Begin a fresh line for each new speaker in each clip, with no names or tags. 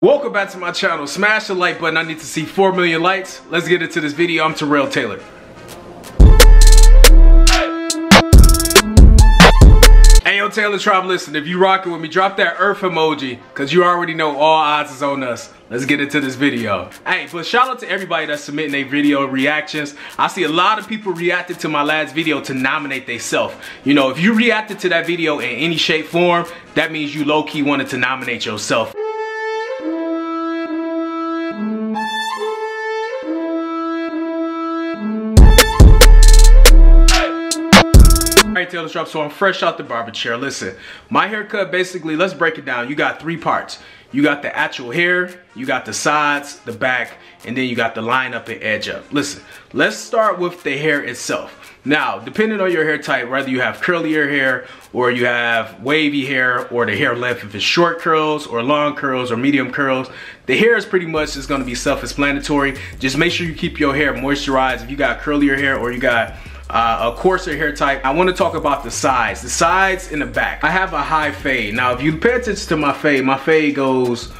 Welcome back to my channel. Smash the like button. I need to see 4 million likes. Let's get into this video. I'm TerrellTailored. Hey yo, Tailor Tribe, listen, if you rocking with me, drop that earth emoji, cause you already know all eyes is on us. Let's get into this video. Hey, but shout out to everybody that's submitting their video reactions. I see a lot of people reacted to my last video to nominate themselves. You know, if you reacted to that video in any shape, form, that means you low-key wanted to nominate yourself. Alright, Tailor Tribe, so I'm fresh out the barber chair. Listen, my haircut basically, let's break it down. You got 3 parts. You got the actual hair, you got the sides, the back, and then you got the line up and edge up. Listen, let's start with the hair itself. Now, depending on your hair type, whether you have curlier hair or you have wavy hair or the hair length, if it's short curls or long curls or medium curls, the hair is pretty much just gonna be self-explanatory. Just make sure you keep your hair moisturized. If you got curlier hair or you got a coarser hair type, I want to talk about the sides in the back. I have a high fade. Now if you pay attention to my fade goes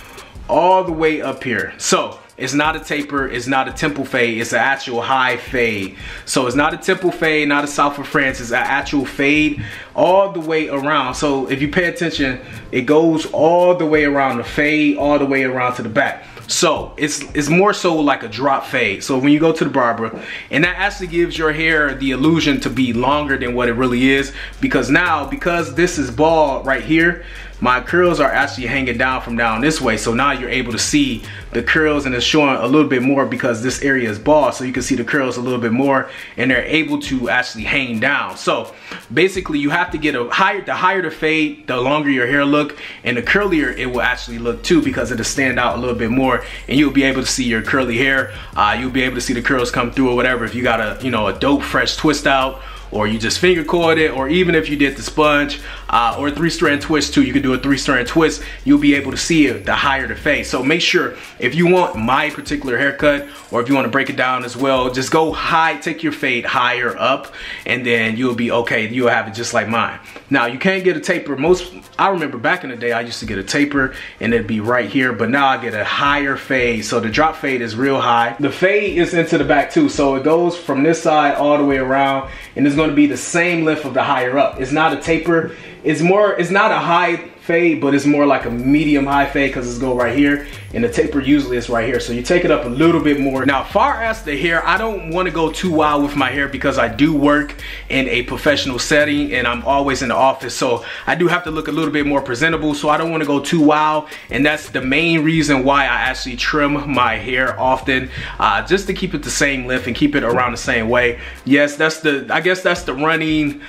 all the way up here. So it's not a taper, it's not a temple fade, it's an actual high fade. So it's not a temple fade, not a South of France, it's an actual fade all the way around. So if you pay attention, it goes all the way around the fade, all the way around to the back. So it's more so like a drop fade. So when you go to the barber, and that actually gives your hair the illusion to be longer than what it really is, because now, because this is bald right here, my curls are actually hanging down from down this way. So now you're able to see the curls, and it's showing a little bit more because this area is bald, so you can see the curls a little bit more, and they're able to actually hang down. So basically you have to get the higher the fade, the longer your hair look, and the curlier it will actually look too, because it'll stand out a little bit more, and you'll be able to see your curly hair. You'll be able to see the curls come through or whatever. If you got a dope fresh twist out, or you just finger coiled it, or even if you did the sponge or 3-strand twist too, you can do a 3-strand twist, you'll be able to see it the higher the fade. So make sure, if you want my particular haircut, or if you want to break it down as well, just go high, take your fade higher up, and then you'll be okay. You'll have it just like mine. Now you can't get a taper. I remember back in the day I used to get a taper and it'd be right here, but now I get a higher fade. So the drop fade is real high. The fade is into the back too, so it goes from this side all the way around, and it's going to be the same length of the higher up. It's not a taper. It's not a high fade, but it's more like a medium high fade, because it's go right here, and the taper usually is right here. So you take it up a little bit more. Now, far as the hair, I don't want to go too wild with my hair, because I do work in a professional setting and I'm always in the office, so I do have to look a little bit more presentable. So I don't want to go too wild, and that's the main reason why I actually trim my hair often, just to keep it the same length and keep it around the same way. Yes, I guess that's the running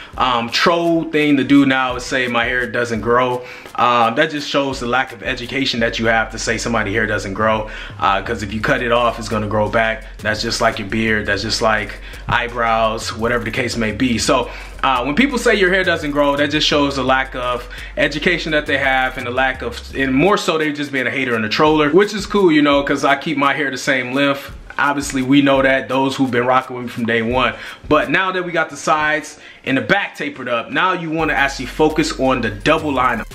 troll thing to do now, is say my hair doesn't grow. That just shows the lack of education that you have to say somebody's hair doesn't grow, because if you cut it off, it's gonna grow back. That's just like your beard, that's just like eyebrows, whatever the case may be. So when people say your hair doesn't grow, that just shows the lack of education that they have, and the lack of, and more so they're just being a hater and a troller, which is cool, you know, because I keep my hair the same length. Obviously we know that, those who've been rocking with me from day one. But now that we got the sides and the back tapered up, now you want to actually focus on the double lineup.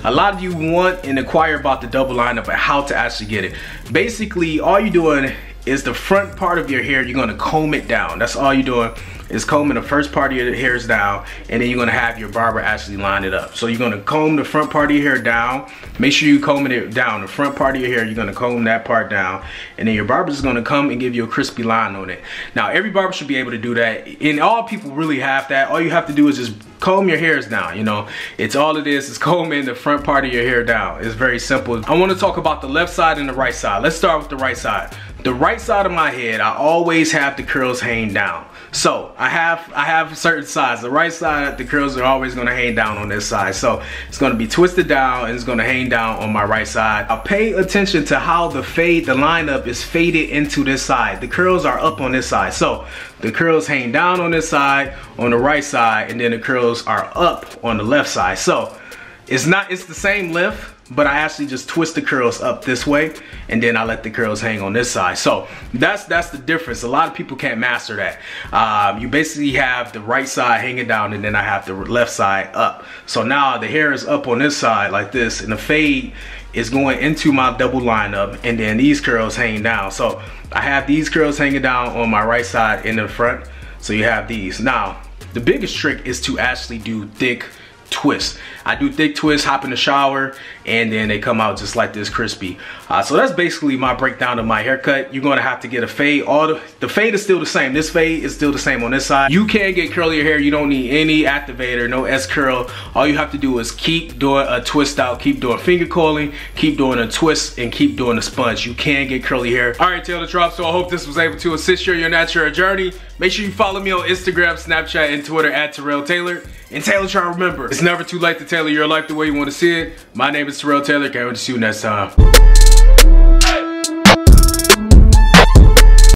A lot of you want and inquire about the double lineup and how to actually get it. Basically, all you're doing is the front part of your hair, you're gonna comb it down. That's all you're doing, is combing the first part of your hairs down, and then you're gonna have your barber actually line it up. So you're gonna comb the front part of your hair down. Make sure you're combing it down. The front part of your hair, you're gonna comb that part down, and then your barber's gonna come and give you a crispy line on it. Now, every barber should be able to do that, and all people really have that. All you have to do is just comb your hairs down, you know. It's all it is combing the front part of your hair down. It's very simple. I wanna talk about the left side and the right side. Let's start with the right side. The right side of my head, I always have the curls hang down. So I have certain sides. The right side, the curls are always gonna hang down on this side. So it's gonna be twisted down, and it's gonna hang down on my right side. I pay attention to how the lineup is faded into this side. The curls are up on this side. So the curls hang down on this side, on the right side, and then the curls are up on the left side. So it's the same length, but I actually just twist the curls up this way, and then I let the curls hang on this side. So that's the difference. A lot of people can't master that. You basically have the right side hanging down, and then I have the left side up. So now the hair is up on this side like this, and the fade is going into my double lineup, and then these curls hanging down. So I have these curls hanging down on my right side in the front. So you have these. Now, the biggest trick is to actually do thick twists. I do thick twists, hop in the shower, and then they come out just like this, crispy. So that's basically my breakdown of my haircut. You're gonna have to get a fade. The fade is still the same. This fade is still the same on this side. You can get curlier hair. You don't need any activator, no S curl. All you have to do is keep doing a twist out, keep doing finger coiling, keep doing a twist, and keep doing a sponge. You can get curly hair. All right, Tailor Drop. So I hope this was able to assist you in your natural journey. Make sure you follow me on Instagram, Snapchat, and Twitter at TerrellTailored. And Tailor Drop, remember, it's never too late to tailor your life the way you want to see it. My name is Terrell Tailor. Can't wait to see you next time.